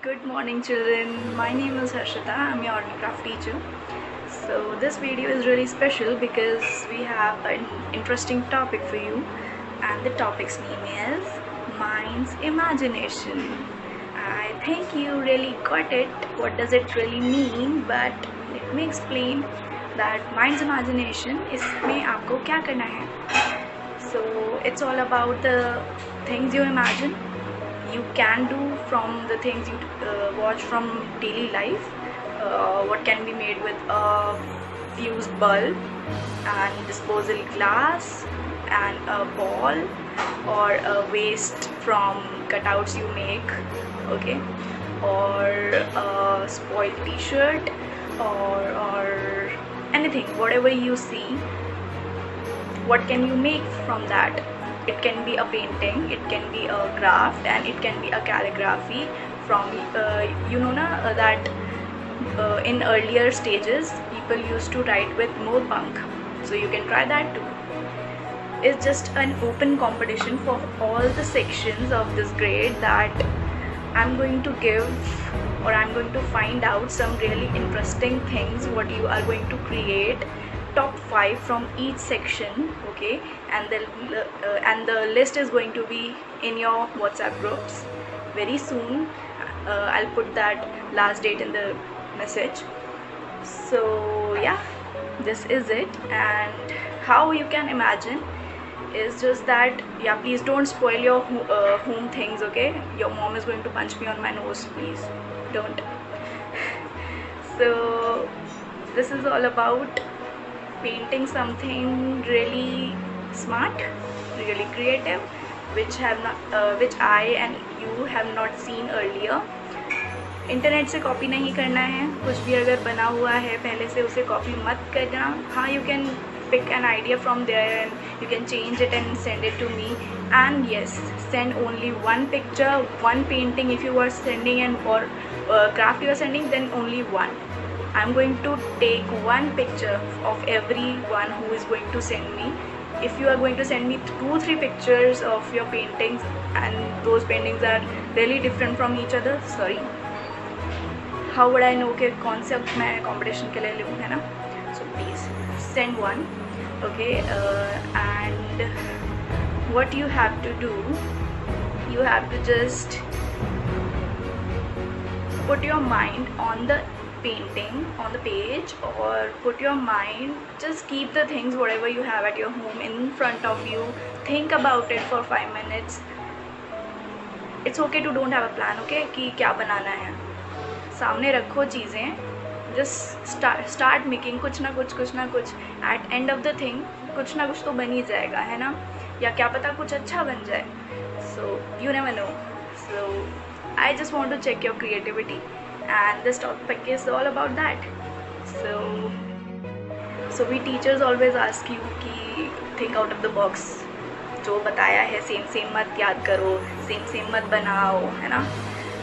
Good morning children, my name is Harshita, I'm your craft teacher. So this video is really special because we have an interesting topic for you, and the topic's name is Mind's Imagination. I think you really got it, what does it really mean, but let me explain that Mind's Imagination इसमें आपको क्या करना है. So it's all about the things you imagine you can do from the things you watch from daily life. What can be made with a fused bulb and disposal glass and a ball, or a waste from cutouts you make, okay, or a spoiled t-shirt, or anything, whatever you see. What can you make from that? It can be a painting, it can be a craft, and it can be a calligraphy from that in earlier stages people used to write with moorpunk, so you can try that too. It's just an open competition for all the sections of this grade that I'm going to give, or I'm going to find out some really interesting things what you are going to create, top 5 from each section, okay, and the list is going to be in your WhatsApp groups very soon. I'll put that last date in the message. So yeah, this is it. And how you can imagine is just that, yeah, please don't spoil your home things, okay. Your mom is going to punch me on my nose, please don't. So this is all about painting something really smart, really creative, which I and you have not seen earlier. Internet से copy नहीं करना है, कुछ भी अगर बना हुआ है पहले से उसे कॉपी मत करना. हाँ, you can pick an idea from there and you can change it and send it to me. And yes, send only one picture, one painting if you are sending, and or craft you are sending, then only one. I'm going to take one picture of everyone who is going to send me. If you are going to send me 2-3 pictures of your paintings and those paintings are really different from each other, sorry, how would I know कि कौन से मैं competition के लिए लूँ, है ना. So please send one, okay. And what you have to do, you have to just put your mind on the painting on the page, or put your mind, just keep the things whatever you have at your home in front of you, think about it for 5 minutes. It's okay to don't have a plan, okay, कि क्या बनाना है, सामने रखो चीज़ें, just start making कुछ ना कुछ. At end of the thing कुछ ना कुछ तो बन ही जाएगा, है ना, या क्या पता कुछ अच्छा बन जाए. So you never know. So I just want to check your creativity, and this topic is all about that. So we teachers always ask you कि think out of the box. जो बताया है सेम मत याद करो, same मत बनाओ, है ना.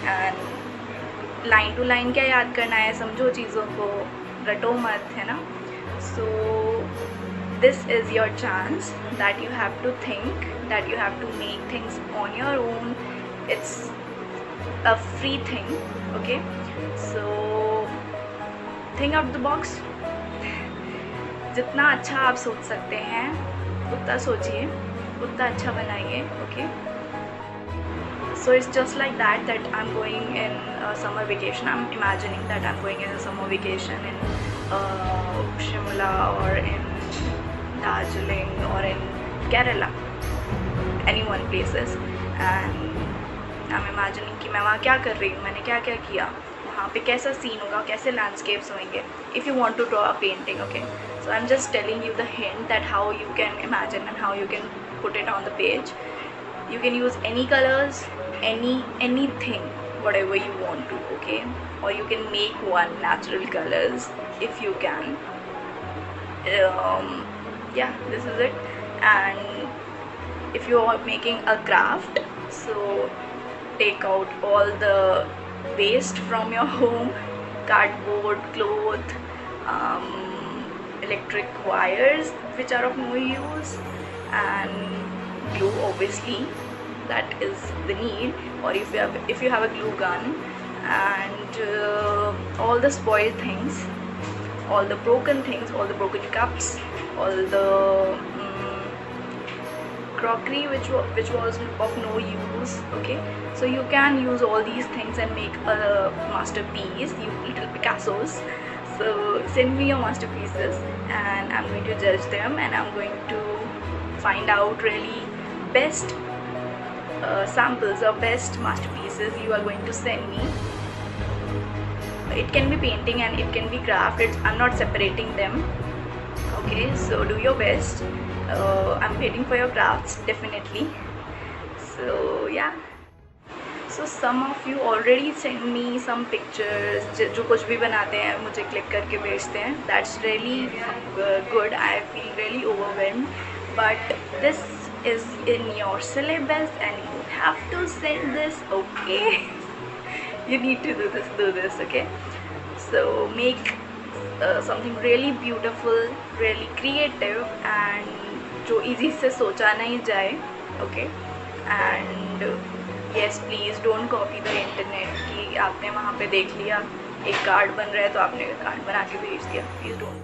एंड लाइन टू लाइन क्या याद करना है, समझो चीज़ों को, रटो मत, है ना. So this is your chance that you have to think, that you have to make things on your own. It's a free thing, okay. So think out the box. जितना अच्छा आप सोच सकते हैं उतना सोचिए, उतना अच्छा बनाइए, okay. So it's just like that I'm going in a summer vacation. I'm imagining that I'm going in a summer vacation in Shimla, or in Darjeeling, or in Kerala, any one places, and I'm imagining कि मैं वहाँ क्या कर रही हूँ, मैंने क्या क्या किया, वहाँ पे कैसा सीन होगा, कैसे लैंडस्केप्स होंगे. If you want to draw a painting, okay. So I'm just telling you the hint that how you can imagine and how you can put it on the page. You can use any colors, anything, whatever you want to, okay. Or you can make one natural colors if you can. Yeah, this is it. And if you are making a craft, so take out all the waste from your home, cardboard, cloth, electric wires which are of no use, and glue, obviously, that is the need. Or if you have a glue gun, and all the spoiled things, all the broken things, all the broken cups, all the crockery which was of no use. Okay, so you can use all these things and make a masterpiece, you little Picassos. So send me your masterpieces and I'm going to judge them, and I'm going to find out really best samples or best masterpieces you are going to send me. It can be painting and it can be craft. I'm not separating them. Okay, so do your best. I'm waiting for your crafts definitely. So yeah, so some of you already send me some pictures. जो कुछ भी बनाते हैं मुझे click करके भेजते हैं. That's really good. I feel really overwhelmed. But this is in your syllabus and you have to send this. Okay, you need to do this. Okay, so make something really beautiful, really creative, and जो easy से सोचा नहीं जाए. Okay, and yes, please don't copy the internet कि आपने वहाँ पे देख लिया एक कार्ड बन रहा है तो आपने कार्ड बना के भेज दिया. Please don't.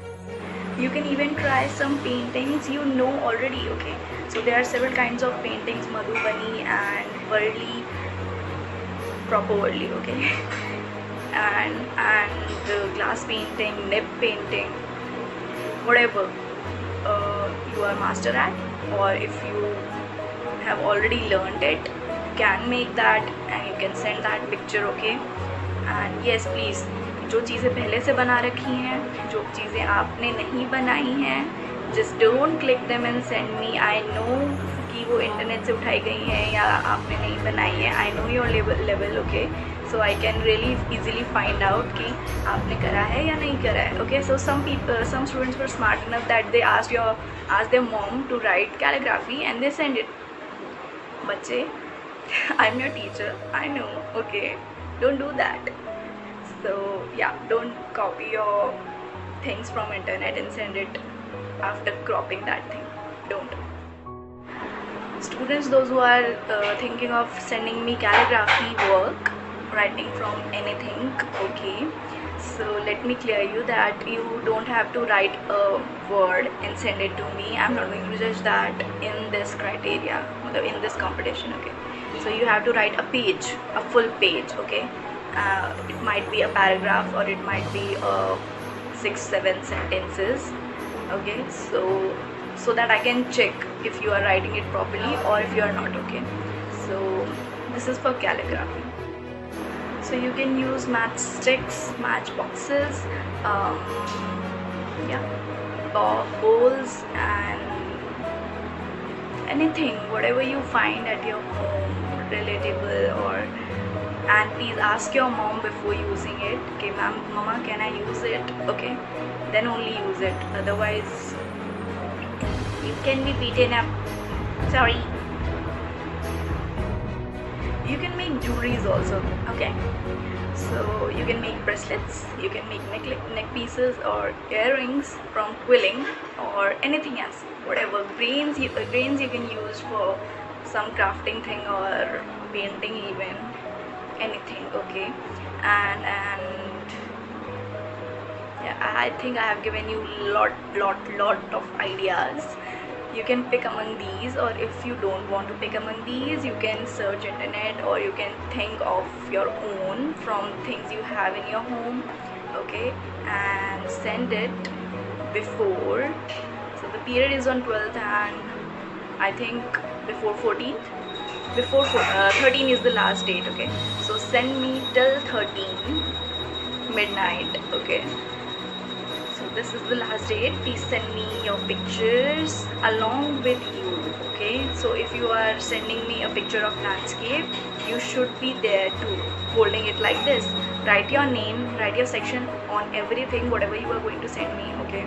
You can even try some paintings you know already. Okay, so there are several kinds of paintings, Madhubani and Varli, proper Varli. Okay, and glass painting, nib painting, whatever you are master at, or if you have already learned it, you can make that and you can send that picture. Okay, and yes, please, जो चीज़ें पहले से बना रखी हैं, जो चीज़ें आपने नहीं बनाई हैं, just don't click them and send me. I know कि वो इंटरनेट से उठाई गई हैं या आपने नहीं बनाई है. I know your level. Okay, so I can really easily find out कि आपने करा है या नहीं करा है. Okay, so some students were smart enough that they asked their mom to write calligraphy and they send it. बच्चे, I'm your teacher. I know. Okay, don't do that. So yeah, don't copy your things from internet and send it after cropping that thing. Don't. Students, those who are thinking of sending me calligraphy work, writing from anything, okay, so let me clear you that you don't have to write a word and send it to me. I'm not going to judge that in this criteria, in this competition. Okay, so you have to write a page, a full page. Okay, it might be a paragraph or it might be 6-7 sentences. Okay, so that I can check if you are writing it properly or if you are not. Okay, so this is for calligraphy. So you can use matchsticks, matchboxes, bowls, and anything, whatever you find at your home, relatable, or. And please ask your mom before using it. Okay, mama, can I use it? Okay, then only use it. Otherwise, you can be beaten up. Sorry. You can make jewelries also. Okay, so you can make bracelets, you can make neck pieces or earrings from quilling or anything else. Whatever grains you can use for some crafting thing or painting even. Anything. Okay, and yeah, I think I have given you lot of ideas. You can pick among these, or if you don't want to pick among these, you can search internet, or you can think of your own from things you have in your home. Okay, and send it before. So the period is on 12th and I think before 14th. Before 13 is the last date. Okay, so send me till 13 midnight. Okay, so this is the last date. Please send me your pictures along with you. Okay, so if you are sending me a picture of landscape, you should be there too, holding it like this. Write your name, write your section on everything, whatever you are going to send me. Okay,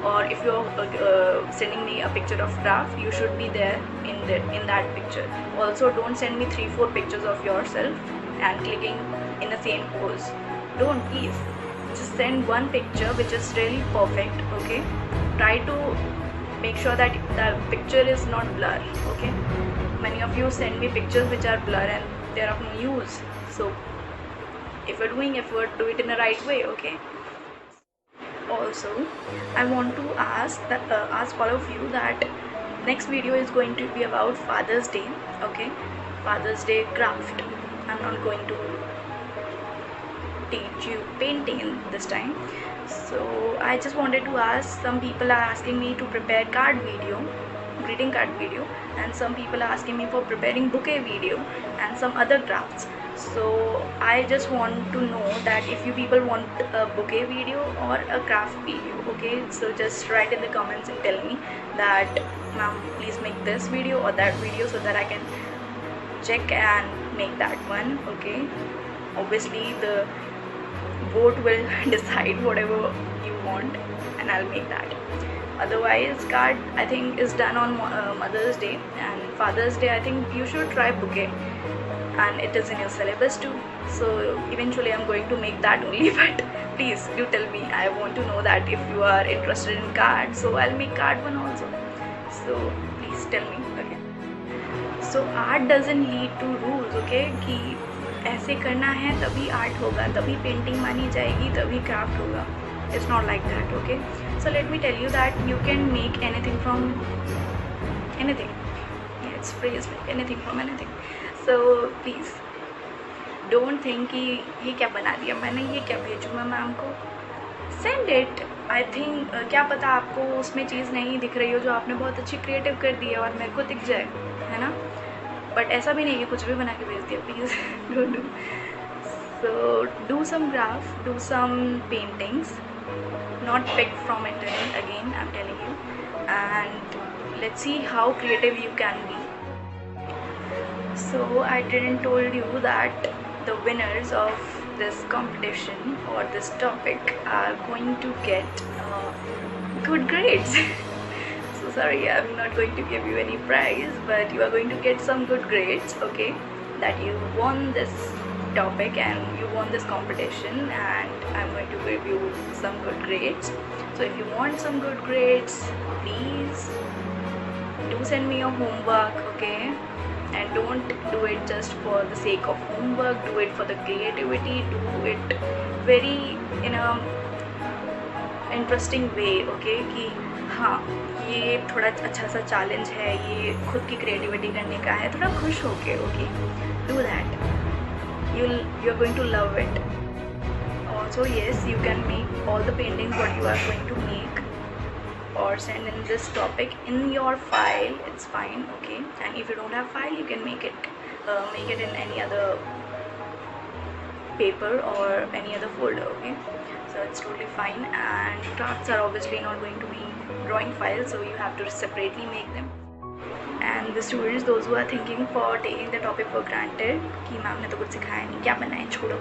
or if you're sending me a picture of craft, you should be there in that picture. Also, don't send me 3-4 pictures of yourself and clicking in the same pose. Don't, please. Just send one picture which is really perfect. Okay, try to make sure that the picture is not blur. Okay, many of you send me pictures which are blur and they are of no use. So if you're doing effort, do it in the right way. Okay. Also, I want to ask all of you that next video is going to be about Father's Day. Okay, Father's Day craft. I'm not going to teach you painting in this time. So I just wanted to ask, some people are asking me to prepare card video, greeting card video, and some people are asking me for preparing bouquet video and some other crafts. So I just want to know that if you people want a bouquet video or a craft video. Okay, so just write in the comments and tell me that, ma'am, please make this video or that video, so that I can check and make that one. Okay, obviously the vote will decide whatever you want, and I'll make that. Otherwise, card I think is done on Mother's Day, and Father's Day I think you should try bouquet, and it is in your syllabus too. So eventually I'm going to make that only. But please do tell me, I want to know that if you are interested in card, so I'll make card one also. So please tell me. Okay, so art doesn't lead to rules. Okay, कि ऐसे करना है तभी art होगा, तभी painting मानी जाएगी, तभी क्राफ्ट होगा. It's not like that. Okay, so let me tell you that you can make anything from anything. Yeah, it's phrase, anything from anything. So please don't think कि ये क्या बना दिया मैंने, ये क्या भेजूँ मैं मैम को. Send it. आई थिंक क्या पता आपको उसमें चीज़ नहीं दिख रही हो जो आपने बहुत अच्छी क्रिएटिव कर दी है और मेरे को दिख जाए, है ना. बट ऐसा भी नहीं कि कुछ भी बना के भेज दिया. Please don't do. So do some graph, do some paintings, not picked from internet again, I'm telling you, and let's see how creative you can be. So I didn't told you that the winners of this competition or this topic are going to get good grades. So sorry, I'm not going to give you any prize, but you are going to get some good grades. Okay, that you won this topic and you won this competition, and I'm going to give you some good grades. So if you want some good grades, please do send me your homework. Okay, and don't do it just for the sake of homework. Do it for the creativity. Do it very in a interesting way. Okay, कि हाँ ये थोड़ा अच्छा सा challenge है, ये खुद की क्रिएटिविटी करने का है, थोड़ा खुश होके. Okay, do that. you're going to love it. Also, yes, you can make all the paintings what you are going to make or send in this topic in your file. It's fine. Okay, and if you don't have file, you can make it in any other paper or any other folder. Okay, so it's totally fine. And crafts are obviously not going to be drawing files, so you have to separately make them. And the students, those who are thinking for taking the topic for granted कि ma'am ने तो कुछ सिखाया नहीं, क्या बनाए, छोड़ो.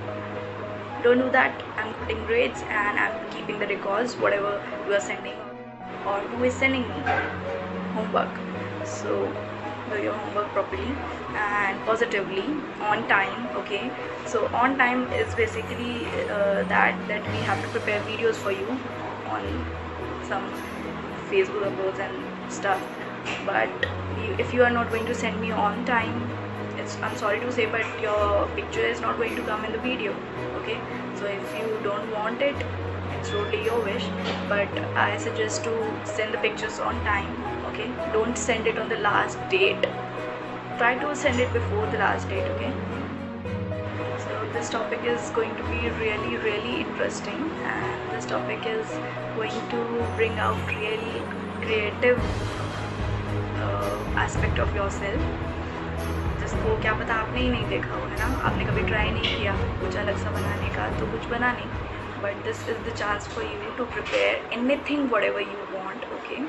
Don't do that. I'm putting grades and I'm keeping the records whatever you are sending or who is sending me homework. So do your homework properly and positively on time. Okay, so on time is basically that we have to prepare videos for you on some Facebook uploads and stuff. But if you are not going to send me on time, I'm sorry to say, but your picture is not going to come in the video. Okay, so if you don't want it, it's totally your wish, but I suggest to send the pictures on time. Okay, don't send it on the last date. Try to send it before the last date. Okay, so this topic is going to be really, really interesting, and this topic is going to bring out really creative aspect of yourself, जिसको क्या पता आपने ही नहीं देखा हो, है ना. आपने कभी ट्राई नहीं किया कुछ अलग सा बनाने का, तो कुछ बना नहीं. But this is the chance for you to prepare anything whatever you want. Okay,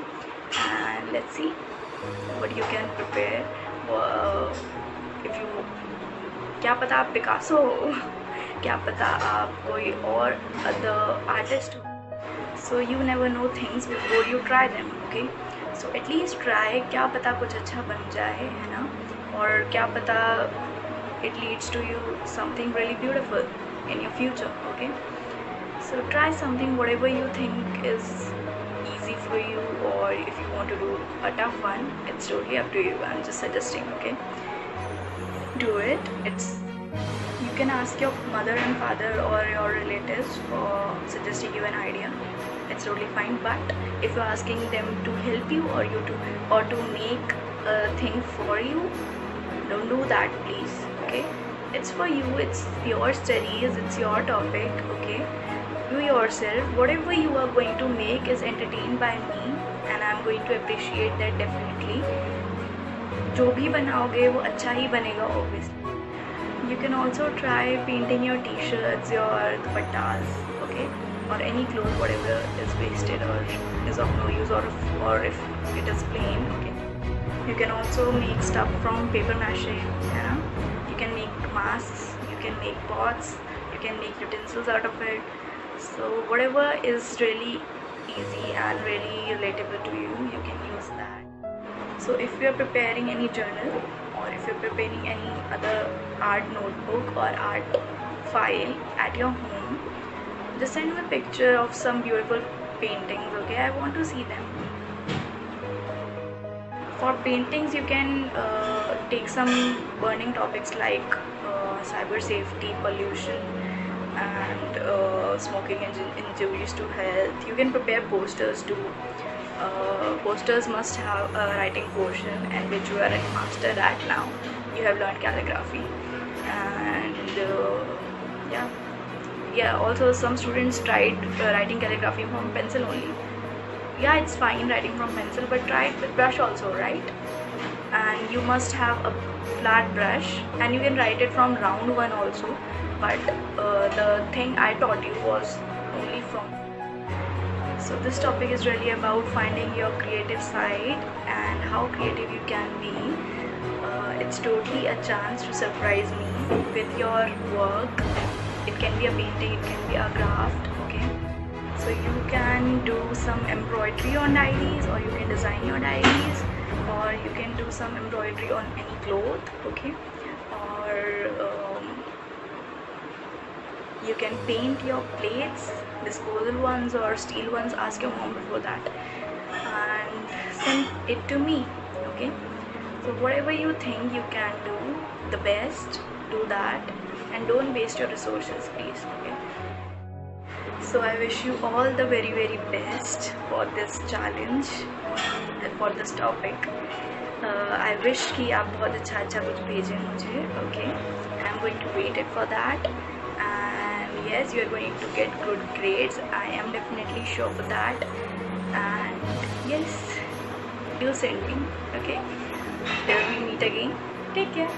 and let's see what you can prepare. If you, क्या पता आप पिकासो हो, क्या पता आप कोई और other artist हो. So you never know things before you try them. Okay, so at least try. क्या पता कुछ अच्छा बन जाए, है ना. और क्या पता it leads to you something really beautiful in your future. Okay, so try something whatever you think is easy for you, or if you want to do a tough one, it's totally up to you. I'm just suggesting. Okay, do it. You You can ask your mother and father or your relatives for suggesting you an idea. It's totally fine. But if you're asking them to help you or to make a thing for you, don't do that, please. Okay, it's for you, it's your studies, it's your topic. Okay, you yourself, whatever you are going to make is entertained by me and I'm going to appreciate that definitely. जो भी बनाओगे वो अच्छा ही बनेगा obviously. You can also try painting your t-shirts, your dupattas, okay, or any clothes, whatever is wasted or is of no use, or if it is plain. Okay, you can also make stuff from paper mache. You can make masks, you can make pots, you can make utensils out of it. So whatever is really easy and really relatable to you, you can use that. So if you are preparing any journal or if you're preparing any other art notebook or art file at your home, just send me a picture of some beautiful paintings. Okay, I want to see them. For paintings, you can take some burning topics like cyber safety, pollution, and smoking injuries to health. You can prepare posters too. Posters must have a writing portion, and which you are a master at now. You have learned calligraphy, and yeah. Also, some students tried writing calligraphy from pencil only. Yeah, it's fine writing from pencil, but try it with brush also, right? And you must have a flat brush, and you can write it from round one also. But the thing I taught you was only from. So this topic is really about finding your creative side and how creative you can be. It's totally a chance to surprise me with your work. It can be a painting, it can be a craft. Okay, so you can do some embroidery on diaries, or you can design your diaries, or you can do some embroidery on any cloth. Okay, or you can paint your plates, disposal ones or steel ones. Ask your mom before that and send it to me. Okay, so whatever you think you can do the best, do that, and don't waste your resources, please. Okay, so I wish you all the very very best for this challenge and for this topic. I wish कि आप बहुत अच्छा कुछ भेजें मुझे. Okay, I'm going to wait it for that. And yes, you are going to get good grades. I am definitely sure for that. And yes, do send me. Okay, till we meet again, take care.